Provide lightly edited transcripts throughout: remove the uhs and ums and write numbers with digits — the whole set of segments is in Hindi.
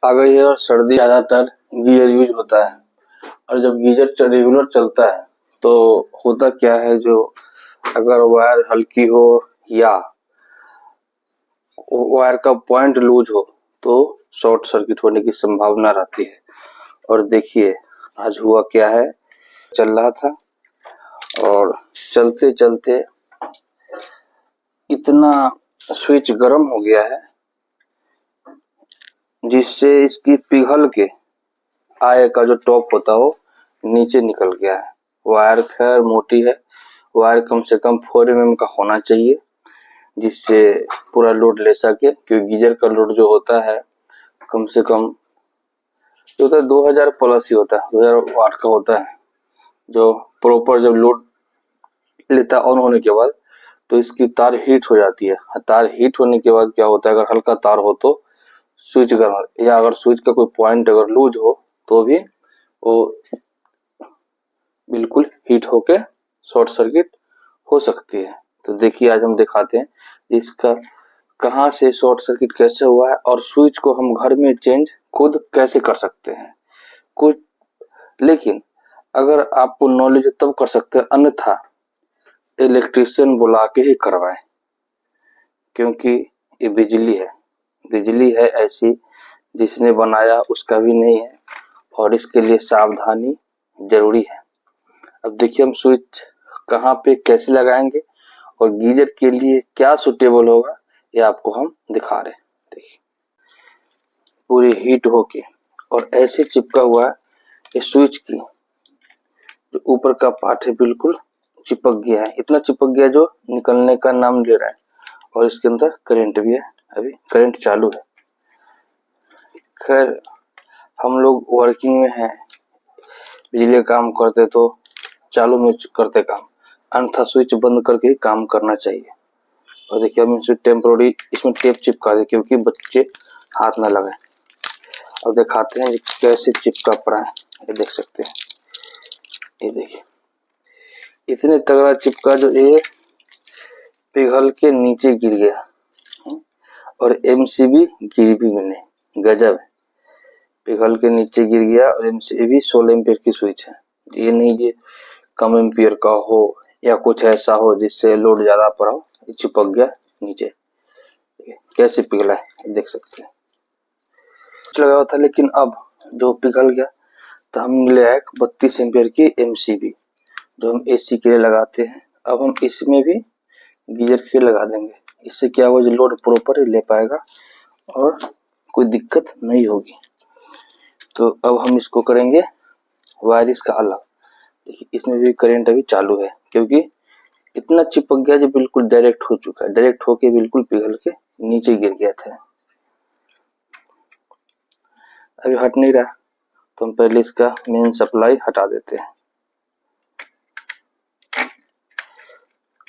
आ गई है और सर्दी ज़्यादातर गीजर यूज होता है। और जब गीजर रेगुलर चलता है तो होता क्या है, जो अगर वायर हल्की हो या वायर का पॉइंट लूज हो तो शॉर्ट सर्किट होने की संभावना रहती है। और देखिए आज हुआ क्या है, चल रहा था और चलते चलते इतना स्विच गर्म हो गया है जिससे इसकी पिघल के आय का जो टॉप होता है वो नीचे निकल गया है। वायर खैर मोटी है, वायर कम से कम 4 mm का होना चाहिए जिससे पूरा लोड ले सके, क्योंकि गीजर का लोड जो होता है कम से कम जो होता है 2000 प्लस ही होता है, 2000 वाट का होता है। जो प्रॉपर जब लोड लेता है ऑन होने के बाद तो इसकी तार हीट हो जाती है। तार हीट होने के बाद क्या होता है, अगर हल्का तार हो तो स्विच गर्म, या अगर स्विच का कोई पॉइंट अगर लूज हो तो भी वो बिल्कुल हीट होके शॉर्ट सर्किट हो सकती है। तो देखिए आज हम दिखाते हैं इसका कहां से शॉर्ट सर्किट कैसे हुआ है और स्विच को हम घर में चेंज खुद कैसे कर सकते हैं कुछ। लेकिन अगर आपको नॉलेज है तब कर सकते हैं, अन्यथा इलेक्ट्रिशियन बुला के ही करवाएं, क्योंकि ये बिजली है ऐसी जिसने बनाया उसका भी नहीं है और इसके लिए सावधानी जरूरी है। अब देखिए हम स्विच कहाँ पे कैसे लगाएंगे और गीजर के लिए क्या सुटेबल होगा ये आपको हम दिखा रहे हैं। देखिए पूरी हीट होके और ऐसे चिपका हुआ है ये स्विच की जो ऊपर का पार्ट है बिल्कुल चिपक गया है, इतना चिपक गया जो निकलने का नाम ले रहा है। और इसके अंदर करंट भी है, अभी करंट चालू है। खैर हम लोग वर्किंग में हैं, बिजली का काम करते तो चालू में करते काम, अन्यथा स्विच बंद करके ही काम करना चाहिए। और देखिए हम इसे टेम्पोररी इसमें टेप चिपका दे क्योंकि बच्चे हाथ ना लगाए। और दिखाते हैं कैसे चिपका पड़ा है, ये देख सकते हैं। ये देखिए इतने तगड़ा चिपका जो ये पिघल के नीचे गिर गया और एमसीबी गिर भी नहीं, गजब है। पिघल के नीचे गिर गया और एमसीबी 16 एम्पियर की स्विच है। ये नहीं कि कम एम्पियर का हो या कुछ ऐसा हो जिससे लोड ज्यादा पड़ा हो, ये चिपक गया नीचे। कैसे पिघला है देख सकते हैं, लगा हुआ था लेकिन अब जो पिघल गया तो हमने ले आए 32 एम्पियर की एमसीबी जो हम एसी के लिए लगाते हैं। अब हम इसमें भी गीजर के लगा देंगे, इससे क्या होगा जो लोड प्रॉपर ले पाएगा और कोई दिक्कत नहीं होगी। तो अब हम इसको करेंगे वायर इसका अलग। देखिए इसमें भी करंट अभी चालू है क्योंकि इतना चिपक गया जो बिल्कुल डायरेक्ट हो चुका है, डायरेक्ट होके बिल्कुल पिघल के नीचे गिर गया था। अभी हट नहीं रहा तो हम पहले इसका मेन सप्लाई हटा देते हैं।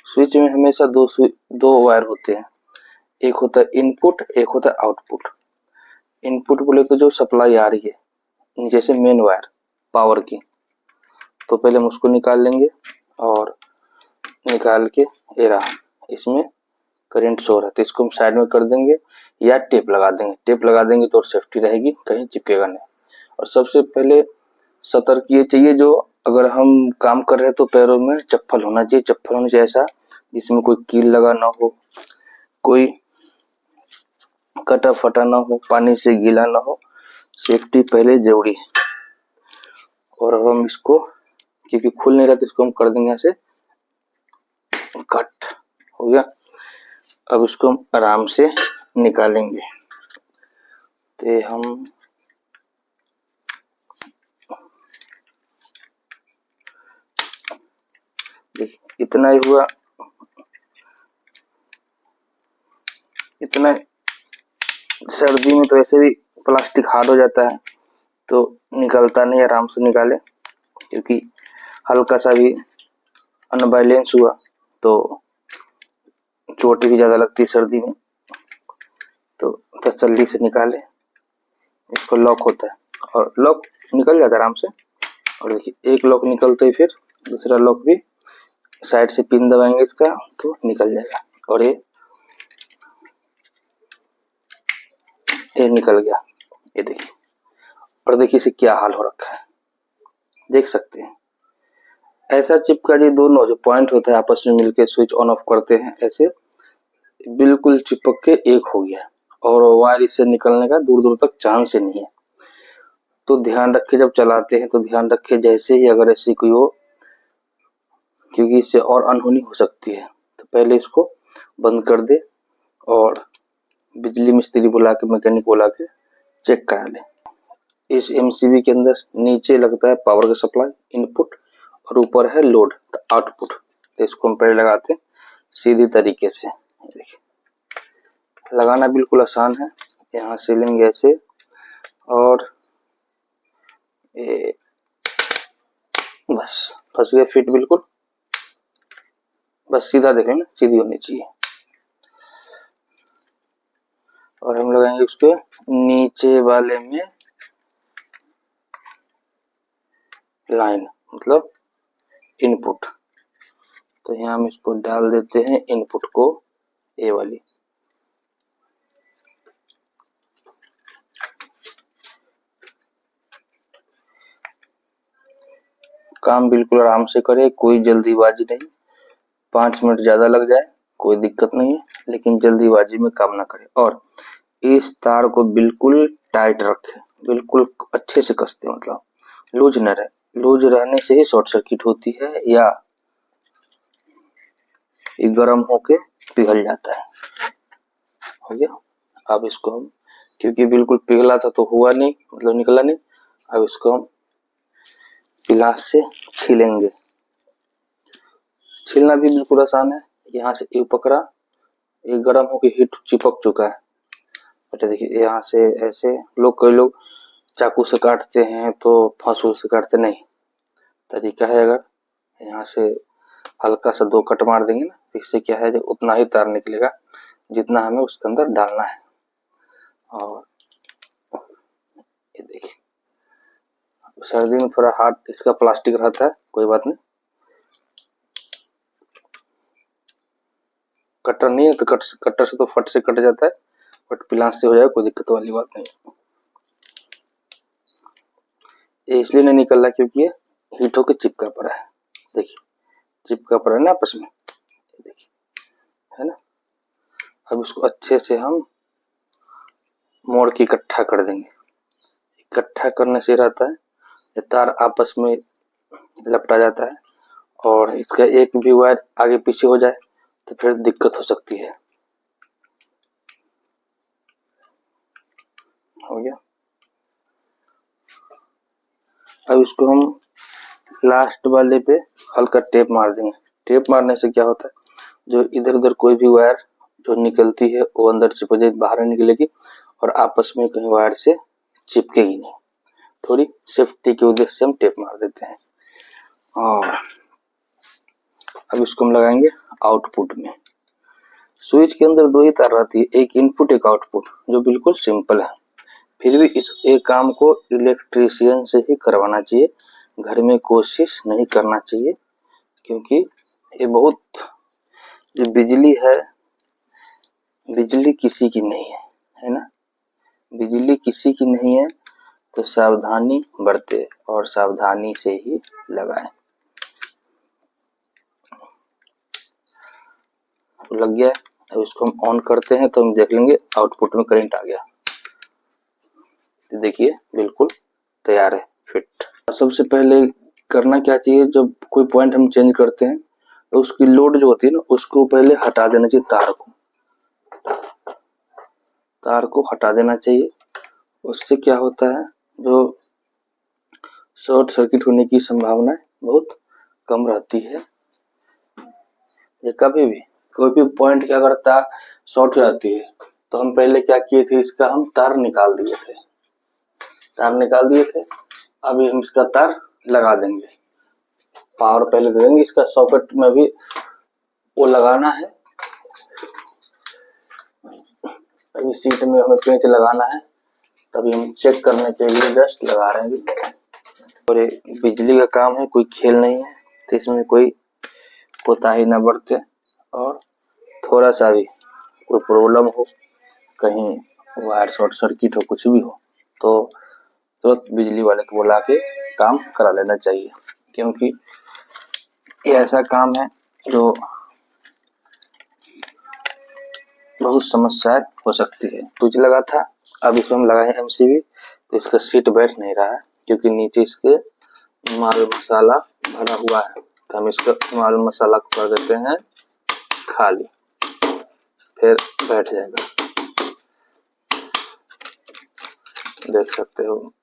स्विच में हमेशा दो वायर होते हैं, एक होता है इनपुट, एक होता है आउटपुट। इनपुट बोले तो जो सप्लाई आ रही है जैसे मेन वायर पावर की, तो पहले हम उसको निकाल लेंगे और निकाल के ये रहा, इसमें करंट शो रहा है तो इसको हम साइड में कर देंगे या टेप लगा देंगे। टेप लगा देंगे तो सेफ्टी रहेगी, कहीं चिपकेगा नहीं। और सबसे पहले सतर्क ये चाहिए, जो अगर हम काम कर रहे हैं तो पैरों में चप्पल होना चाहिए। चप्पल होना चाहिए ऐसा जिसमें कोई कील लगा ना हो, कोई कटा फटा ना हो, पानी से गीला ना हो। सेफ्टी पहले जरूरी है। और अब हम इसको क्योंकि खुल नहीं रहा तो इसको हम कर देंगे ऐसे, कट हो गया। अब इसको हम आराम से निकालेंगे। तो हम इतना ही हुआ, इतना सर्दी में तो ऐसे भी प्लास्टिक हार्ड हो जाता है तो निकलता नहीं, आराम से निकाले। क्योंकि हल्का सा भी अनबैलेंस हुआ तो चोट भी ज्यादा लगती है सर्दी में, तो तसल्ली से निकाले। इसको लॉक होता है और लॉक निकल जाता है आराम से। और देखिए एक लॉक निकलते ही फिर दूसरा लॉक भी साइड से पिन दबाएंगे इसका तो निकल जाएगा। और ये निकल गया, ये देखिए, और देखिए इसे क्या हाल हो रखा है, देख सकते हैं। ऐसा चिपका जी, दोनों जो पॉइंट होता है आपस में मिलके स्विच ऑन ऑफ करते हैं, ऐसे बिल्कुल चिपक के एक हो गया, और वायर इससे निकलने का दूर दूर तक चांस ही नहीं है। तो ध्यान रखे जब चलाते हैं तो ध्यान रखे, जैसे ही अगर ऐसी कोई हो, क्योंकि इससे और अनहोनी हो सकती है, तो पहले इसको बंद कर दे और बिजली मिस्त्री बुला के, मैकेनिक बुला के चेक करा ले। इस एमसीबी के अंदर नीचे लगता है पावर का सप्लाई इनपुट, और ऊपर है लोड आउटपुट। तो इसको हम पहले लगाते हैं सीधी तरीके से। देखिए, लगाना बिल्कुल आसान है। यहाँ से लेंगे ऐसे, और ये बस फंस गए फिट बिल्कुल। बस सीधा देखें ना, सीधी होनी चाहिए। और हम लगाएंगे उसके नीचे वाले में लाइन, मतलब इनपुट। तो यहाँ हम इसको डाल देते हैं इनपुट को, ए वाली। काम बिल्कुल आराम से करें, कोई जल्दीबाजी नहीं। 5 मिनट ज्यादा लग जाए कोई दिक्कत नहीं है, लेकिन जल्दीबाजी में काम ना करें। और इस तार को बिल्कुल टाइट रखें, बिल्कुल अच्छे से कसते, मतलब लूज न रहे। लूज रहने से ही शॉर्ट सर्किट होती है, या ये गर्म होके पिघल जाता है। हो गया। अब इसको हम, क्योंकि बिल्कुल पिघला था तो हुआ नहीं, मतलब निकला नहीं, अब इसको हम गिलास से छीलेंगे। छीलना भी बिल्कुल आसान है। यहाँ से ये पकड़ा, ये गर्म होके हीट चिपक चुका है। बेटा देखिए, यहाँ से ऐसे, कई लोग चाकू से काटते हैं तो फांसू से काटते नहीं। तरीका है, अगर यहाँ से हल्का सा 2 कट मार देंगे ना, तो इससे क्या है, जो उतना ही तार निकलेगा जितना हमें उसके अंदर डालना है। और ये देखिए, सर्दी में थोड़ा हार्ड इसका प्लास्टिक रहता है, कोई बात नहीं। कटर नहीं है तो कटर से तो फट से कट जाता है, बट पिलास से हो जाए कोई दिक्कत वाली बात नहीं। ये इसलिए नहीं निकल रहा क्योंकि ये हीट होकर चिपका पड़ा है। देखिए, चिपका पड़ा है ना आपस में, देखिए, है ना। अब इसको अच्छे से हम मोड़ के इकट्ठा कर देंगे। इकट्ठा करने से रहता है ये तार आपस में लपटा जाता है, और इसका एक भी वायर आगे पीछे हो जाए तो फिर दिक्कत हो सकती है। हो गया। अब इसको हम लास्ट वाले पे हल्का टेप मार देंगे। टेप मारने से क्या होता है, जो इधर उधर कोई भी वायर जो निकलती है वो अंदर चिपक जाए, बाहर निकलेगी, और आपस में कहीं वायर से चिपकेगी नहीं। थोड़ी सेफ्टी के उद्देश्य से हम टेप मार देते हैं। और अब इसको हम लगाएंगे आउटपुट में। स्विच के अंदर 2 ही तार रहती है, एक इनपुट एक आउटपुट, जो बिल्कुल सिंपल है। फिर भी इस एक काम को इलेक्ट्रीशियन से ही करवाना चाहिए, घर में कोशिश नहीं करना चाहिए, क्योंकि ये बहुत, जो बिजली है, बिजली किसी की नहीं है ना। बिजली किसी की नहीं है, तो सावधानी बरते और सावधानी से ही लगाएं। लग गया है। अब इसको हम ऑन करते हैं तो हम देख लेंगे आउटपुट में करंट आ गया। तो देखिए बिल्कुल तैयार है, फिट। सबसे पहले करना क्या चाहिए, जब कोई पॉइंट हम चेंज करते हैं तो उसकी लोड जो होती है ना, उसको पहले हटा देना चाहिए। तार को हटा देना चाहिए। उससे क्या होता है, जो शॉर्ट सर्किट होने की संभावना बहुत कम रहती है। ये कभी भी कोई भी पॉइंट क्या करता, शॉर्ट हो जाती है, तो हम पहले क्या किए थे, इसका हम तार निकाल दिए थे। अभी हम इसका तार लगा देंगे। पावर पहले दे देंगे, इसका सॉकेट में भी वो लगाना है। अभी सीट में हमें पेंच लगाना है, तभी हम चेक करने के लिए जस्ट लगा रहे हैं। और ये बिजली का काम है, कोई खेल नहीं है, तो इसमें कोई कोताही न बरते। और थोड़ा सा भी कोई प्रॉब्लम हो, कहीं वायर शॉर्ट सर्किट हो, कुछ भी हो, तो तुरंत बिजली वाले को बुला के काम करा लेना चाहिए, क्योंकि ये ऐसा काम है जो बहुत समस्याएं हो सकती है। स्विच लगा था, अब इसमें हम लगाए एमसीबी, तो इसका सीट बैठ नहीं रहा है क्योंकि नीचे इसके माल मसाला भरा हुआ है। तो हम इसका माल मसाला को कर देते हैं खाली, फिर बैठ जाएगा। देख सकते हो।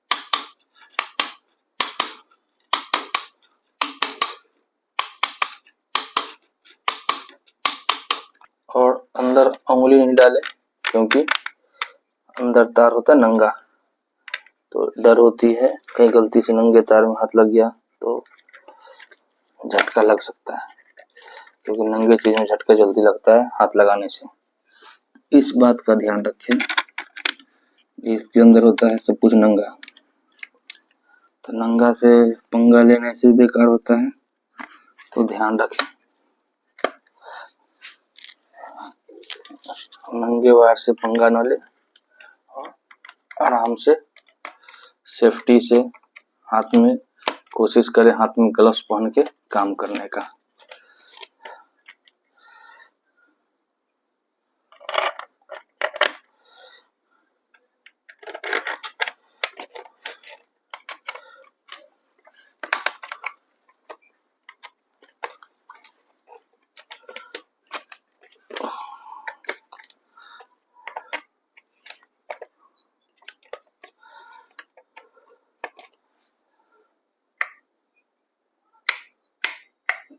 और अंदर उंगली नहीं डाले, क्योंकि अंदर तार होता है नंगा, तो डर होती है कहीं गलती से नंगे तार में हाथ लग गया तो झटका लग सकता है, क्योंकि नंगे चीज में झटका जल्दी लगता है हाथ लगाने से। इस बात का ध्यान रखें, इसके अंदर होता है सब कुछ नंगा, तो नंगा से पंगा लेने से भी बेकार होता है, तो ध्यान रखें। नंगे वायर से पंगा न ले, आराम से सेफ्टी से हाथ में कोशिश करें, हाथ में ग्लव्स पहन के काम करने का।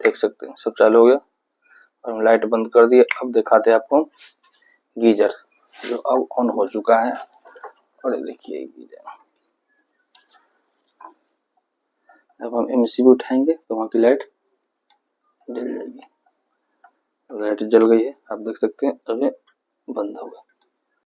देख सकते हैं सब चालू हो गया और हम लाइट बंद कर दिए। अब दिखाते हैं आपको गीजर, जो अब ऑन हो चुका है। और देखिए गीजर, अब हम एमसीबी उठाएंगे तो वहां की लाइट जल जाएगी। लाइट जल गई है, आप देख सकते हैं। अभी बंद हो गया।